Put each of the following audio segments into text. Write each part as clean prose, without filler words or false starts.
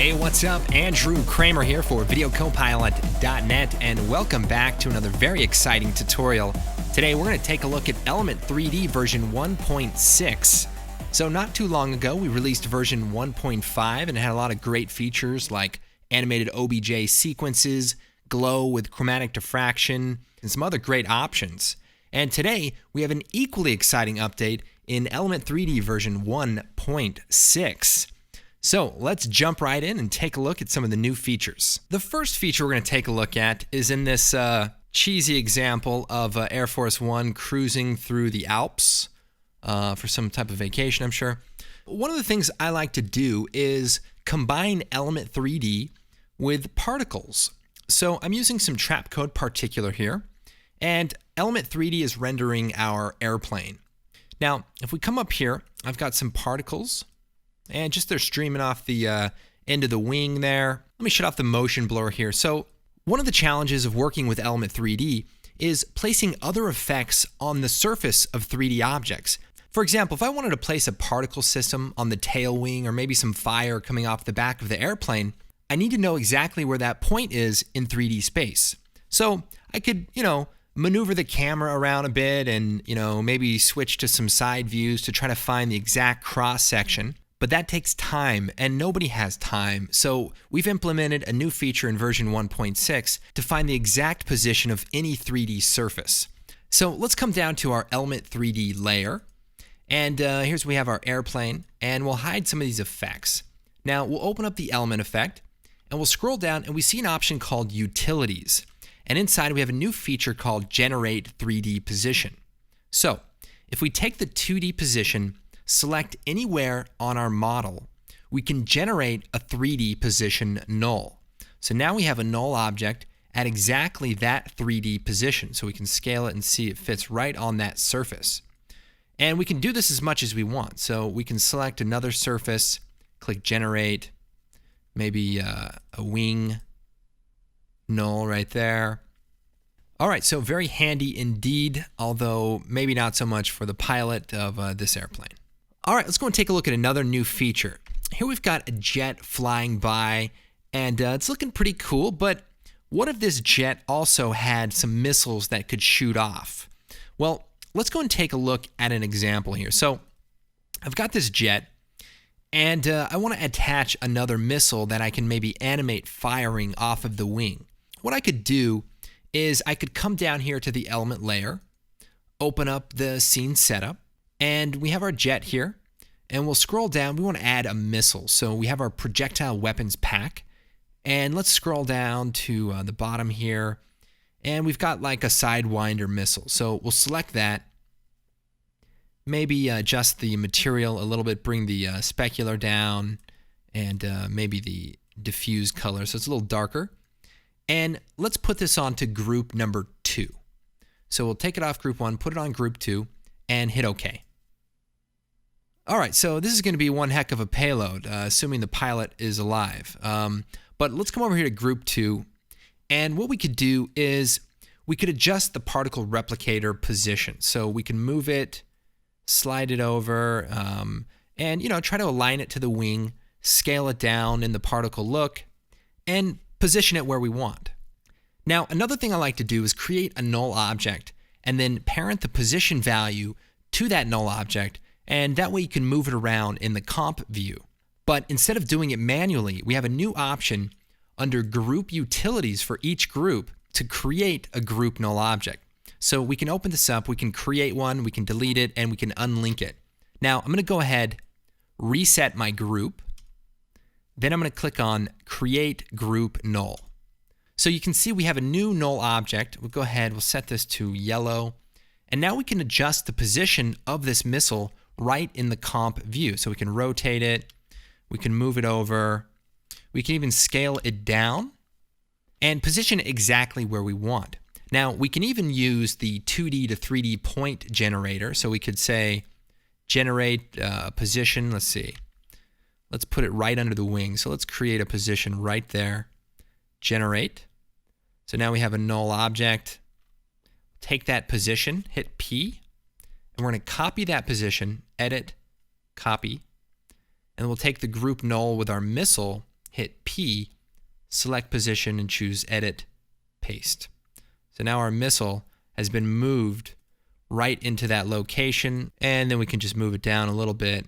Hey, what's up? Andrew Kramer here for VideoCopilot.net, and welcome back to another very exciting tutorial. Today we're going to take a look at Element 3D version 1.6. So not too long ago we released version 1.5 and it had a lot of great features like animated OBJ sequences, glow with chromatic diffraction, and some other great options. And today we have an equally exciting update in Element 3D version 1.6. So let's jump right in and take a look at some of the new features. The first feature we're going to take a look at is in this cheesy example of Air Force One cruising through the Alps for some type of vacation, I'm sure. One of the things I like to do is combine Element 3D with particles. So I'm using some trap code particular here, and Element 3D is rendering our airplane. Now, if we come up here, I've got some particles, and just they're streaming off the end of the wing there. Let me shut off the motion blur here. So one of the challenges of working with Element 3D is placing other effects on the surface of 3D objects. For example, if I wanted to place a particle system on the tail wing or maybe some fire coming off the back of the airplane, I need to know exactly where that point is in 3D space. So I could, maneuver the camera around a bit and, maybe switch to some side views to try to find the exact cross section. But that takes time, and nobody has time. So we've implemented a new feature in version 1.6 to find the exact position of any 3D surface. So let's come down to our Element 3D layer. And here's where we have our airplane, and we'll hide some of these effects. Now we'll open up the element effect, and we'll scroll down, and we see an option called Utilities. And inside we have a new feature called Generate 3D Position. So if we take the 2D position, select anywhere on our model, we can generate a 3D position null. So now we have a null object at exactly that 3D position. So we can scale it and see it fits right on that surface. And we can do this as much as we want. So we can select another surface, click generate, maybe a wing null right there. All right, so very handy indeed, although maybe not so much for the pilot of this airplane. All right, let's go and take a look at another new feature. Here we've got a jet flying by, and it's looking pretty cool, but what if this jet also had some missiles that could shoot off? Well, let's go and take a look at an example here. So I've got this jet, and I want to attach another missile that I can maybe animate firing off of the wing. What I could do is I could come down here to the element layer, open up the scene setup, and we have our jet here, and we'll scroll down. We want to add a missile. So we have our projectile weapons pack, and let's scroll down to the bottom here, and we've got like a Sidewinder missile. So we'll select that, maybe adjust the material a little bit, bring the specular down, and maybe the diffuse color so it's a little darker. And let's put this on to group number 2. So we'll take it off group 1, put it on group 2, and hit OK. All right, so this is going to be one heck of a payload, assuming the pilot is alive. But let's come over here to group 2, and what we could do is we could adjust the particle replicator position. So we can move it, slide it over, and try to align it to the wing, scale it down in the particle look, and position it where we want. Now, another thing I like to do is create a null object and then parent the position value to that null object, and that way you can move it around in the comp view. But instead of doing it manually, we have a new option under group utilities for each group to create a group null object. So we can open this up, we can create one, we can delete it, and we can unlink it. Now I'm going to go ahead, reset my group, then I'm going to click on create group null. So you can see we have a new null object. We'll go ahead, we'll set this to yellow, and now we can adjust the position of this missile right in the comp view. So we can rotate it, we can move it over, we can even scale it down and position it exactly where we want. Now we can even use the 2D to 3D point generator. So we could say generate a position, let's see, let's put it right under the wing. So let's create a position right there, generate. So now we have a null object. Take that position, hit P, and we're going to copy that position, edit, copy, and we'll take the group null with our missile, hit P, select position, and choose Edit, Paste. So now our missile has been moved right into that location, and then we can just move it down a little bit,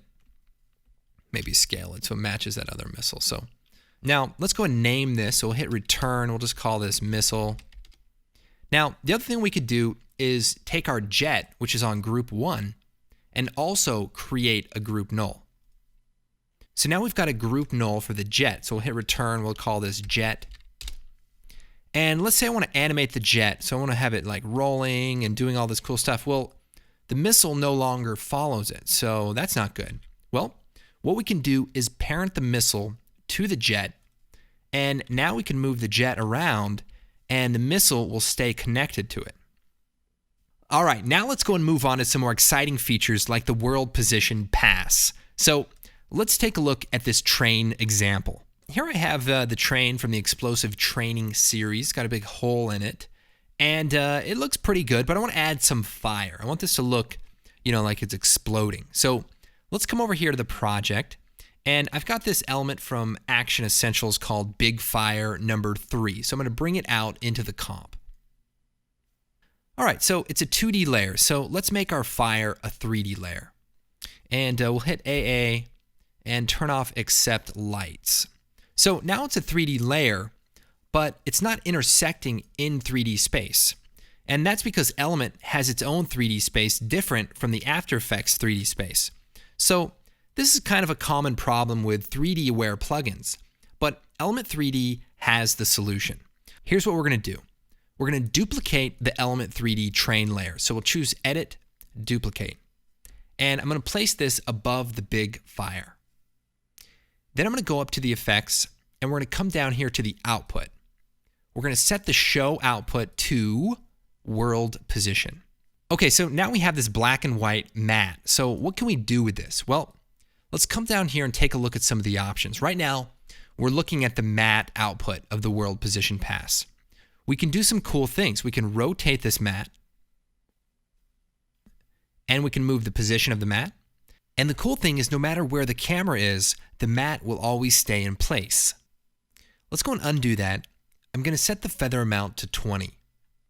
maybe scale it so it matches that other missile. So now let's go and name this. So we'll hit return. We'll just call this missile. Now, the other thing we could do is take our jet, which is on group 1, and also create a group null. So now we've got a group null for the jet. So we'll hit return. We'll call this jet. And let's say I want to animate the jet. So I want to have it like rolling and doing all this cool stuff. Well, the missile no longer follows it. So that's not good. Well, what we can do is parent the missile to the jet. And now we can move the jet around and the missile will stay connected to it. All right, now let's go and move on to some more exciting features like the world position pass. So let's take a look at this train example. Here I have the train from the Explosive Training series. Got a big hole in it. And it looks pretty good, but I want to add some fire. I want this to look, like it's exploding. So let's come over here to the project. And I've got this element from Action Essentials called Big Fire number 3. So I'm going to bring it out into the comp. All right, so it's a 2D layer. So let's make our fire a 3D layer. And we'll hit AA and turn off Accept Lights. So now it's a 3D layer, but it's not intersecting in 3D space. And that's because Element has its own 3D space different from the After Effects 3D space. So this is kind of a common problem with 3D aware plugins, but Element 3D has the solution. Here's what we're going to do. We're going to duplicate the Element 3D train layer. So we'll choose Edit, Duplicate. And I'm going to place this above the big fire. Then I'm going to go up to the effects and we're going to come down here to the output. We're going to set the show output to world position. Okay, so now we have this black and white matte. So what can we do with this? Well, let's come down here and take a look at some of the options. Right now, we're looking at the matte output of the world position pass. We can do some cool things. We can rotate this matte and we can move the position of the matte. And the cool thing is no matter where the camera is, the matte will always stay in place. Let's go and undo that. I'm going to set the feather amount to 20.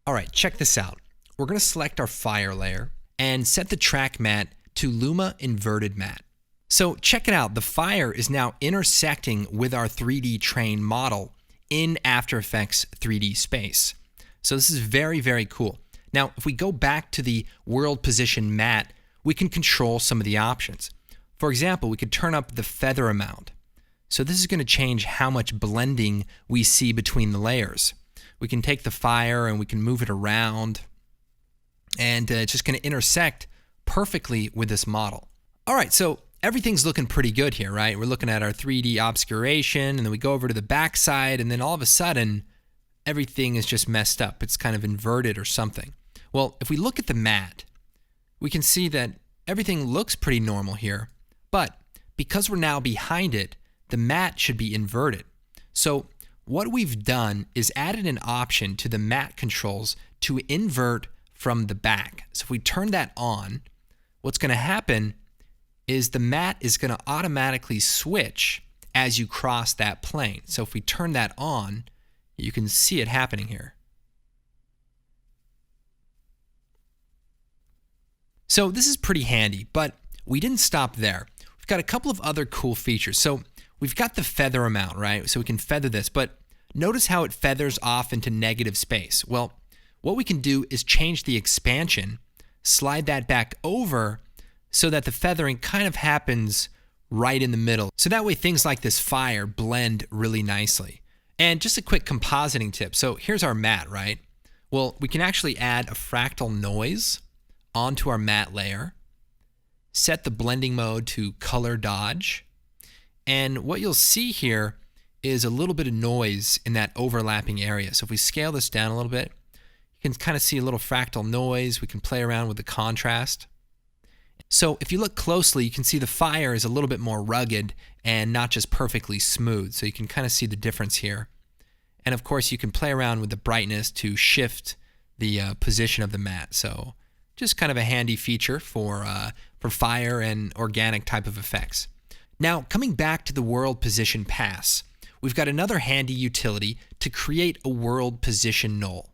All right, check this out. We're going to select our fire layer and set the track matte to Luma Inverted Matte. So check it out. The fire is now intersecting with our 3D train model in After Effects 3D space. So this is very, very cool. Now, if we go back to the world position matte, we can control some of the options. For example, we could turn up the feather amount. So this is going to change how much blending we see between the layers. We can take the fire and we can move it around, and it's just going to intersect perfectly with this model. All right, so everything's looking pretty good here, right? We're looking at our 3D obscuration, and then we go over to the backside, and then all of a sudden, everything is just messed up. It's kind of inverted or something. Well, if we look at the matte, we can see that everything looks pretty normal here, but because we're now behind it, the matte should be inverted. So what we've done is added an option to the matte controls to invert from the back. So if we turn that on, what's going to happen is the matte is going to automatically switch as you cross that plane. So if we turn that on, you can see it happening here. So this is pretty handy, but we didn't stop there. We've got a couple of other cool features. So we've got the feather amount, right? So we can feather this, but notice how it feathers off into negative space. Well, what we can do is change the expansion, slide that back over so that the feathering kind of happens right in the middle. So that way things like this fire blend really nicely. And just a quick compositing tip. So here's our matte, right? Well, we can actually add a fractal noise onto our matte layer, set the blending mode to color dodge, and what you'll see here is a little bit of noise in that overlapping area. So if we scale this down a little bit, you can kind of see a little fractal noise. We can play around with the contrast. So if you look closely, you can see the fire is a little bit more rugged and not just perfectly smooth. So you can kind of see the difference here. And of course, you can play around with the brightness to shift the position of the matte. So just kind of a handy feature for fire and organic type of effects. Now, coming back to the world position pass, we've got another handy utility to create a world position null.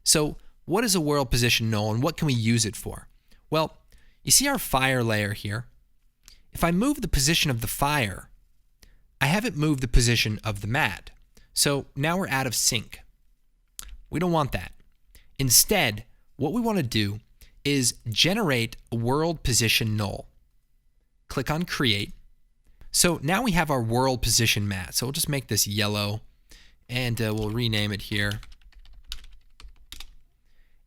So what is a world position null and what can we use it for? Well, you see our fire layer here? If I move the position of the fire, I haven't moved the position of the mat. So now we're out of sync. We don't want that. Instead, what we want to do is generate a world position null. Click on create. So now we have our world position mat. So we'll just make this yellow and we'll rename it here.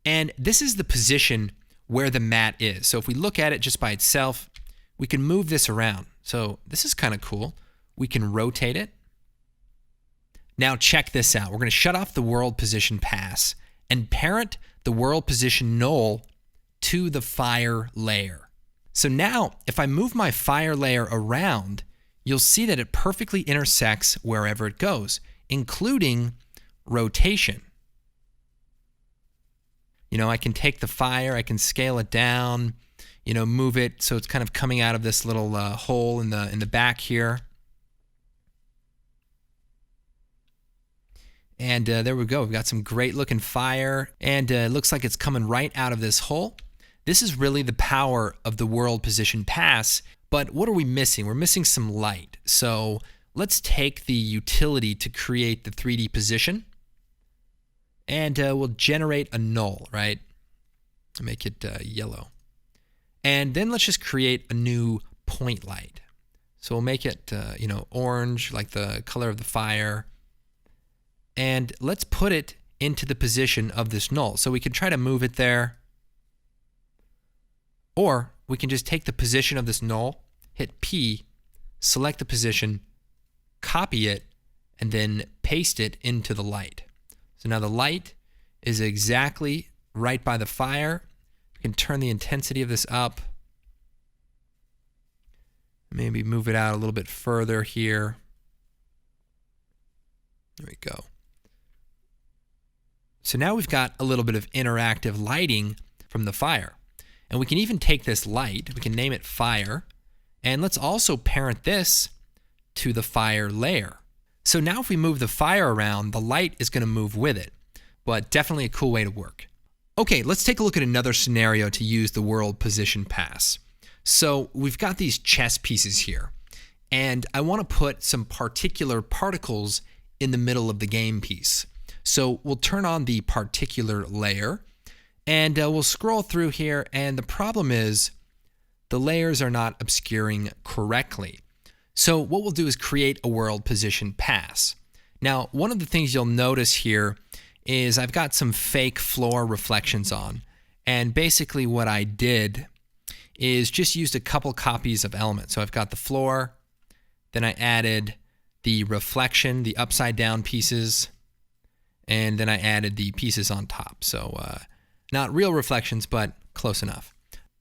And this is the position where the mat is. So if we look at it just by itself, we can move this around. So this is kind of cool. We can rotate it. Now check this out. We're going to shut off the world position pass and parent the world position null to the fire layer. So now if I move my fire layer around, you'll see that it perfectly intersects wherever it goes, including rotation. You know, I can take the fire, I can scale it down, you know, move it so it's kind of coming out of this little hole in the back here. And there we go. We've got some great looking fire, and it looks like it's coming right out of this hole. This is really the power of the world position pass, but what are we missing? We're missing some light. So let's take the utility to create the 3D position, and we'll generate a null, right? Make it yellow. And then let's just create a new point light. So we'll make it, you know, orange, like the color of the fire. And let's put it into the position of this null. So we can try to move it there. Or we can just take the position of this null, hit P, select the position, copy it, and then paste it into the light. So now the light is exactly right by the fire. We can turn the intensity of this up. Maybe move it out a little bit further here. There we go. So now we've got a little bit of interactive lighting from the fire. And we can even take this light, we can name it fire, and let's also parent this to the fire layer. So now if we move the fire around, the light is going to move with it, but definitely a cool way to work. Okay, let's take a look at another scenario to use the world position pass. So we've got these chess pieces here, and I want to put some particular particles in the middle of the game piece. So we'll turn on the particular layer, and we'll scroll through here, and the problem is the layers are not obscuring correctly. So what we'll do is create a world position pass. Now, one of the things you'll notice here is I've got some fake floor reflections on, and basically what I did is just used a couple copies of elements. So I've got the floor, then I added the reflection, the upside down pieces, and then I added the pieces on top. So not real reflections, but close enough.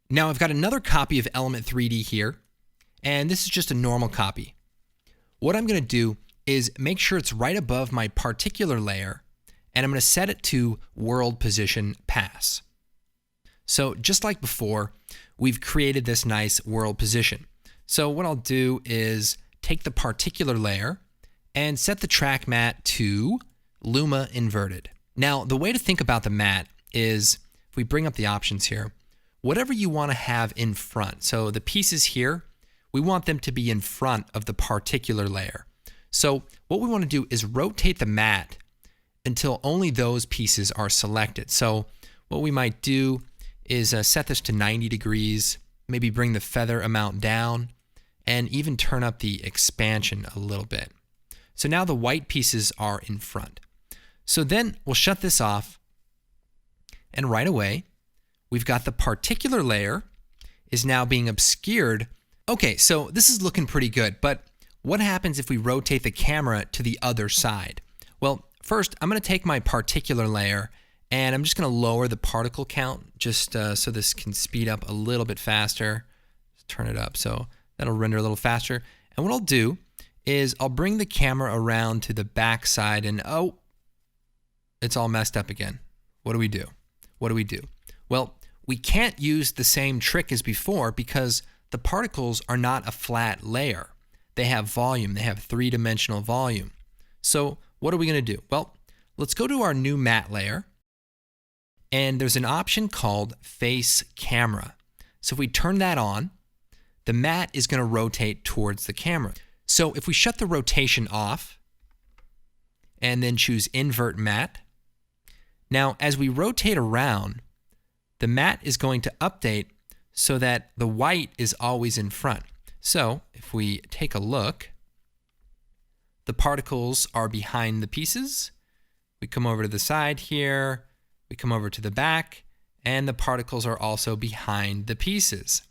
Now I've got another copy of Element 3D here, and this is just a normal copy. What I'm going to do is make sure it's right above my particular layer, and I'm going to set it to World Position Pass. So just like before, we've created this nice world position. So what I'll do is take the particular layer and set the track mat to Luma Inverted. Now, the way to think about the mat is, if we bring up the options here, whatever you want to have in front. So the pieces here, we want them to be in front of the particular layer. So what we want to do is rotate the mat until only those pieces are selected. So what we might do is set this to 90 degrees, maybe bring the feather amount down, and even turn up the expansion a little bit. So now the white pieces are in front. So then we'll shut this off, and right away, we've got the particular layer is now being obscured. Okay, so this is looking pretty good, but what happens if we rotate the camera to the other side? Well, first, I'm going to take my particular layer, and I'm just going to lower the particle count just so this can speed up a little bit faster. Just turn it up so that'll render a little faster. And what I'll do is I'll bring the camera around to the back side, and oh, it's all messed up again. What do we do? What do we do? Well, we can't use the same trick as before because the particles are not a flat layer. They have volume. They have three-dimensional volume. So what are we going to do? Well, let's go to our new matte layer. And there's an option called Face Camera. So if we turn that on, the matte is going to rotate towards the camera. So if we shut the rotation off and then choose Invert Matte, now as we rotate around, the matte is going to update so that the white is always in front. So if we take a look, the particles are behind the pieces. We come over to the side here, we come over to the back, and the particles are also behind the pieces.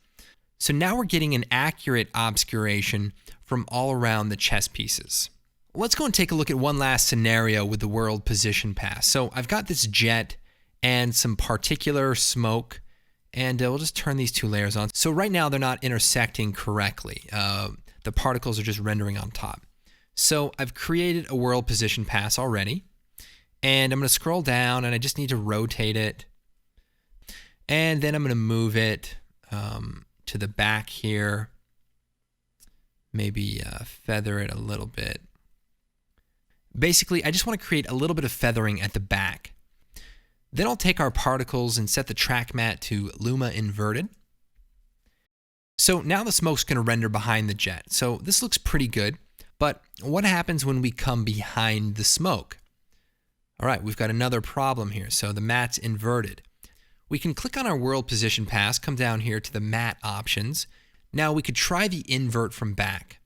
So now we're getting an accurate obscuration from all around the chess pieces. Let's go and take a look at one last scenario with the world position pass. So I've got this jet and some particular smoke, and we'll just turn these two layers on. So right now they're not intersecting correctly. The particles are just rendering on top. So I've created a world position pass already, and I'm going to scroll down and I just need to rotate it. And then I'm going to move it to the back here. Maybe feather it a little bit. Basically, I just want to create a little bit of feathering at the back. Then I'll take our particles and set the track matte to Luma inverted. So now the smoke's going to render behind the jet. So this looks pretty good, but what happens when we come behind the smoke? All right, we've got another problem here. So the matte's inverted. We can click on our world position pass, come down here to the matte options. Now we could try the invert from back,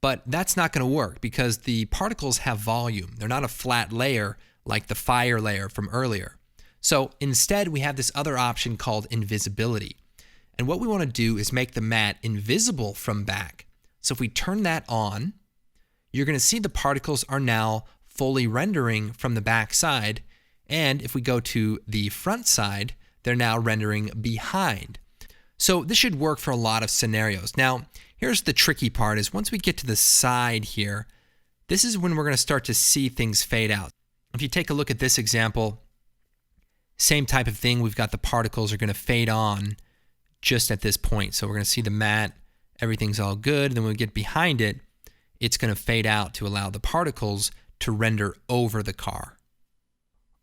but that's not going to work because the particles have volume. They're not a flat layer like the fire layer from earlier. So instead we have this other option called invisibility. And what we want to do is make the matte invisible from back. So if we turn that on, you're going to see the particles are now fully rendering from the back side. And if we go to the front side, they're now rendering behind. So this should work for a lot of scenarios. Now, here's the tricky part is once we get to the side here, this is when we're going to start to see things fade out. If you take a look at this example, same type of thing. We've got the particles are going to fade on just at this point. So we're going to see the matte, everything's all good. Then when we get behind it, it's going to fade out to allow the particles to render over the car.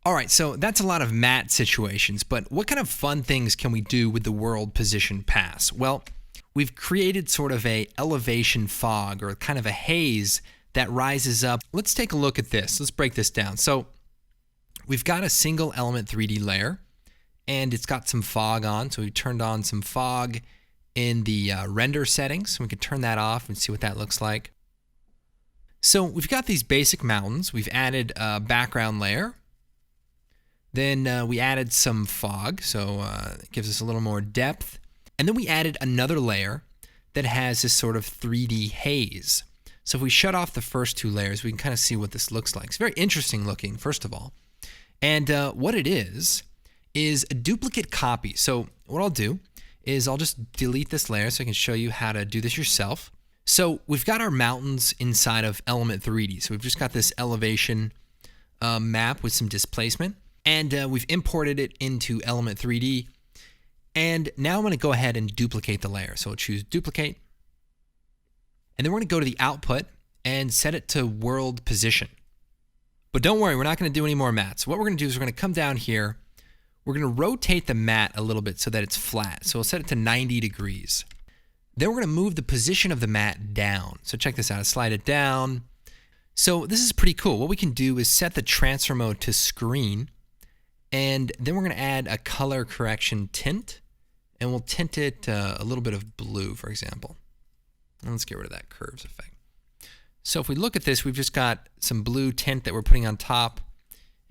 All right, so that's a lot of matte situations, but what kind of fun things can we do with the world position pass? Well, we've created sort of a elevation fog or kind of a haze that rises up. Let's take a look at this. Let's break this down. So we've got a single element 3D layer and it's got some fog on. So we turned on some fog in the render settings. We can turn that off and see what that looks like. So we've got these basic mountains. We've added a background layer. Then we added some fog, so it gives us a little more depth. And then we added another layer that has this sort of 3D haze. So if we shut off the first two layers, we can kind of see what this looks like. It's very interesting looking, first of all. And what it is a duplicate copy. So what I'll do is I'll just delete this layer so I can show you how to do this yourself. So we've got our mountains inside of Element 3D. So we've just got this elevation map with some displacement. And we've imported it into Element 3D. And now I'm going to go ahead and duplicate the layer. So I'll choose Duplicate. And then we're going to go to the output and set it to World Position. But don't worry, we're not going to do any more mattes. What we're going to do is we're going to come down here. We're going to rotate the matte a little bit so that it's flat. So we'll set it to 90 degrees. Then we're going to move the position of the matte down. So check this out. I slide it down. So this is pretty cool. What we can do is set the transfer mode to screen. And then we're going to add a color correction tint, and we'll tint it a little bit of blue, for example. And let's get rid of that curves effect. So if we look at this, we've just got some blue tint that we're putting on top.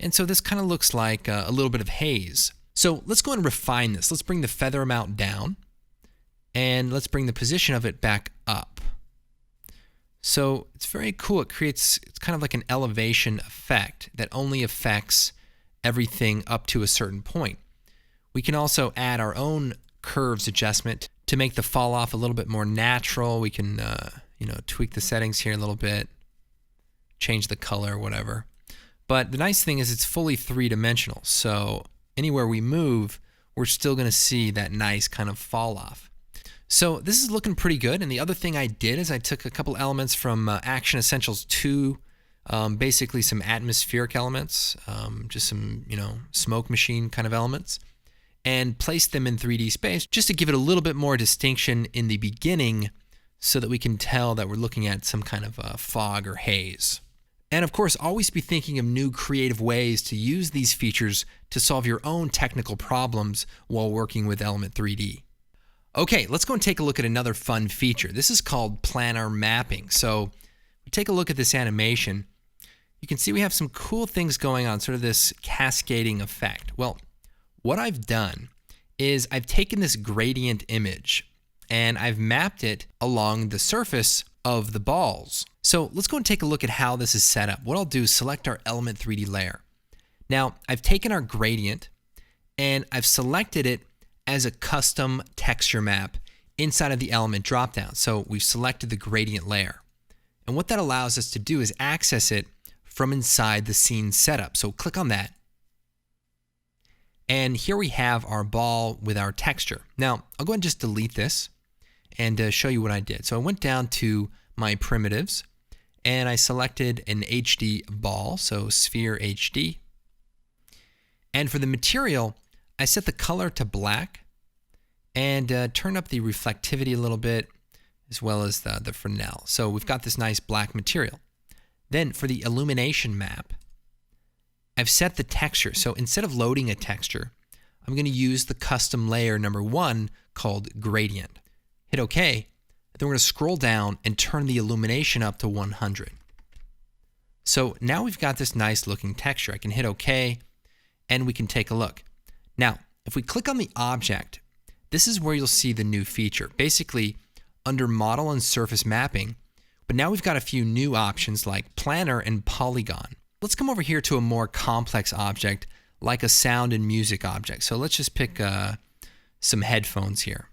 And so this kind of looks like a little bit of haze. So let's go and refine this. Let's bring the feather amount down, and let's bring the position of it back up. So it's very cool. It's kind of like an elevation effect that only affects everything up to a certain point. We can also add our own curves adjustment to make the fall off a little bit more natural. We can tweak the settings here a little bit, change the color, whatever. But the nice thing is it's fully three-dimensional. So anywhere we move, we're still going to see that nice kind of fall off. So this is looking pretty good. And the other thing I did is I took a couple elements from Action Essentials 2 basically some atmospheric elements, just some, smoke machine kind of elements, and place them in 3D space just to give it a little bit more distinction in the beginning so that we can tell that we're looking at some kind of fog or haze. And of course, always be thinking of new creative ways to use these features to solve your own technical problems while working with Element 3D. Okay, let's go and take a look at another fun feature. This is called planar mapping. So we take a look at this animation. You can see we have some cool things going on, sort of this cascading effect. Well, what I've done is I've taken this gradient image and I've mapped it along the surface of the balls. So let's go and take a look at how this is set up. What I'll do is select our Element 3D layer. Now, I've taken our gradient and I've selected it as a custom texture map inside of the element dropdown. So we've selected the gradient layer. And what that allows us to do is access it from inside the scene setup. So click on that. And here we have our ball with our texture. Now, I'll go ahead and just delete this and show you what I did. So I went down to my primitives and I selected an HD ball, so sphere HD. And for the material, I set the color to black and turn up the reflectivity a little bit, as well as the Fresnel. So we've got this nice black material. Then for the illumination map, I've set the texture. So instead of loading a texture, I'm going to use the custom layer number 1 called gradient. Hit OK. Then we're going to scroll down and turn the illumination up to 100. So now we've got this nice looking texture. I can hit OK and we can take a look. Now, if we click on the object, this is where you'll see the new feature. Basically, under model and surface mapping, but now we've got a few new options like planar and polygon. Let's come over here to a more complex object like a sound and music object. So let's just pick some headphones here.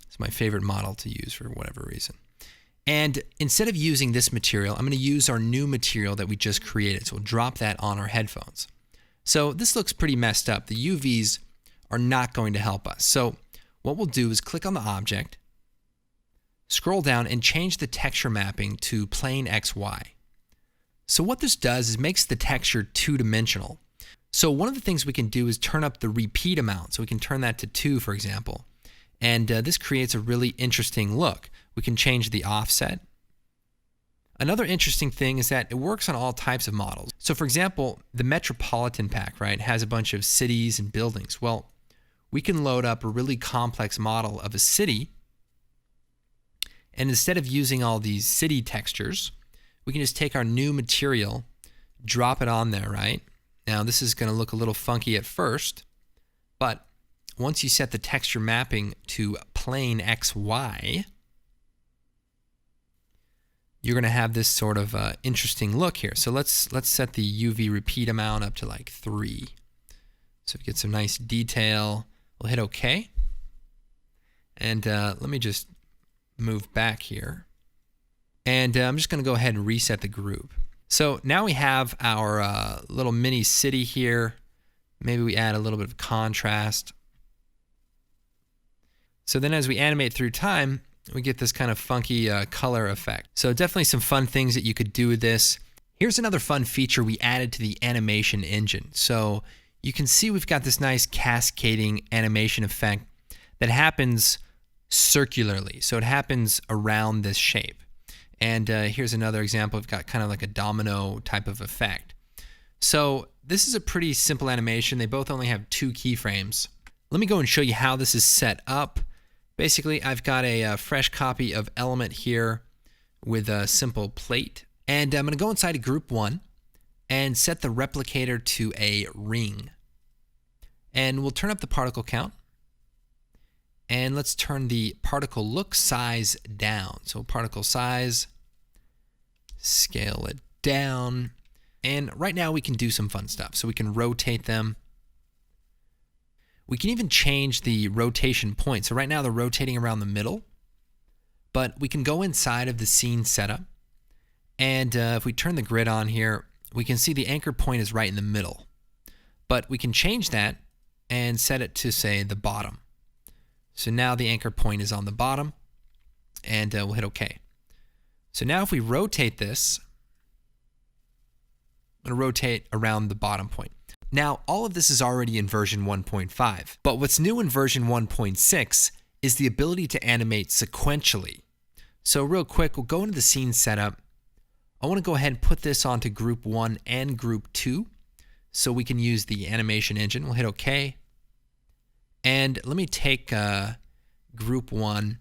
It's my favorite model to use for whatever reason. And instead of using this material, I'm going to use our new material that we just created. So we'll drop that on our headphones. So this looks pretty messed up. The UVs are not going to help us. So what we'll do is click on the object, scroll down and change the texture mapping to plane XY. So what this does is makes the texture two-dimensional. So one of the things we can do is turn up the repeat amount. So we can turn that to 2, for example. And this creates a really interesting look. We can change the offset. Another interesting thing is that it works on all types of models. So for example, the Metropolitan Pack, right, has a bunch of cities and buildings. Well, we can load up a really complex model of a city. And instead of using all these city textures, we can just take our new material, drop it on there, right? Now this is going to look a little funky at first, but once you set the texture mapping to plane XY, you're going to have this sort of interesting look here. So let's set the UV repeat amount up to like 3. So we get some nice detail. We'll hit OK. And let me just move back here. And I'm just going to go ahead and reset the group. So now we have our little mini city here. Maybe we add a little bit of contrast. So then as we animate through time, we get this kind of funky color effect. So definitely some fun things that you could do with this. Here's another fun feature we added to the animation engine. So you can see we've got this nice cascading animation effect that happens circularly. So it happens around this shape. And here's another example. We've got kind of like a domino type of effect. So this is a pretty simple animation. They both only have 2 keyframes. Let me go and show you how this is set up. Basically, I've got a fresh copy of Element here with a simple plate. And I'm going to go inside of Group 1 and set the replicator to a ring. And we'll turn up the particle count. And let's turn the particle look size down. So particle size, scale it down. And right now we can do some fun stuff. So we can rotate them. We can even change the rotation point. So right now they're rotating around the middle, but we can go inside of the scene setup. And if we turn the grid on here, we can see the anchor point is right in the middle. But we can change that and set it to, say, the bottom. So now the anchor point is on the bottom, and we'll hit OK. So now if we rotate this, I'm going to rotate around the bottom point. Now, all of this is already in version 1.5, but what's new in version 1.6 is the ability to animate sequentially. So real quick, we'll go into the scene setup. I want to go ahead and put this onto group 1 and group 2 so we can use the animation engine. We'll hit OK. And let me take group 1,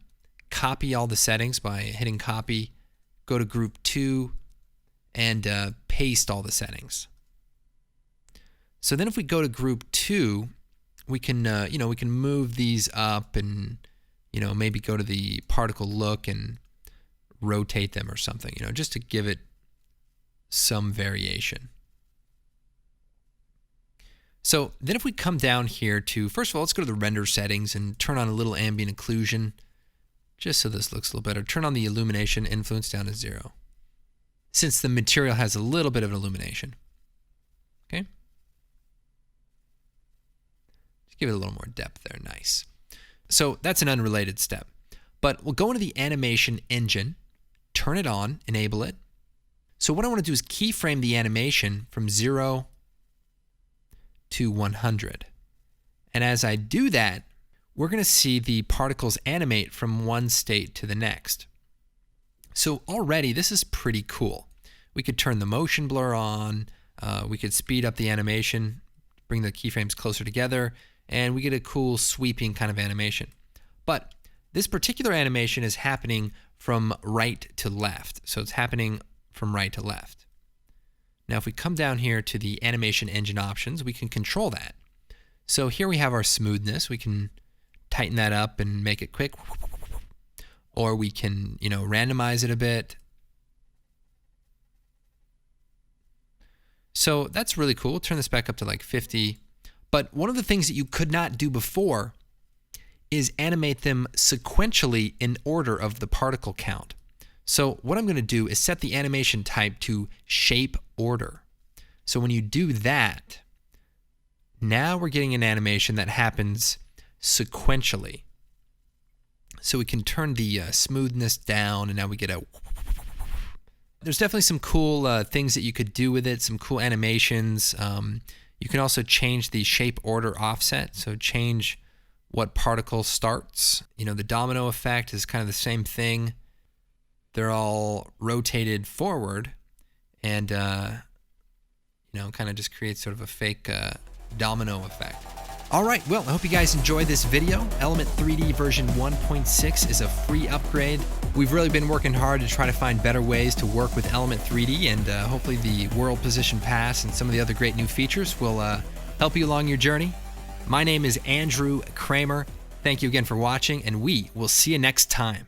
copy all the settings by hitting copy, go to group 2, and paste all the settings. So then if we go to group 2, we can, we can move these up and, maybe go to the particle look and rotate them or something, just to give it some variation. So then if we come down here to, first of all, let's go to the render settings and turn on a little ambient occlusion, just so this looks a little better. Turn on the illumination influence down to 0, since the material has a little bit of an illumination. Okay. Just give it a little more depth there. Nice. So that's an unrelated step. But we'll go into the animation engine, turn it on, enable it. So what I want to do is keyframe the animation from 0 to 100. And as I do that, we're going to see the particles animate from one state to the next. So already this is pretty cool. We could turn the motion blur on, we could speed up the animation, bring the keyframes closer together, and we get a cool sweeping kind of animation. But this particular animation is happening from right to left. So it's happening from right to left. Now, if we come down here to the animation engine options, we can control that. So here we have our smoothness. We can tighten that up and make it quick. Or we can, randomize it a bit. So that's really cool. Turn this back up to like 50. But one of the things that you could not do before is animate them sequentially in order of the particle count. So what I'm going to do is set the animation type to shape order. So when you do that, now we're getting an animation that happens sequentially. So we can turn the smoothness down, and now we get a... There's definitely some cool things that you could do with it, some cool animations. You can also change the shape order offset, so change what particle starts. The domino effect is kind of the same thing. They're all rotated forward, and kind of just creates sort of a fake domino effect. All right, well, I hope you guys enjoyed this video. Element 3D version 1.6 is a free upgrade. We've really been working hard to try to find better ways to work with Element 3D, and hopefully the World Position Pass and some of the other great new features will help you along your journey. My name is Andrew Kramer. Thank you again for watching, and we will see you next time.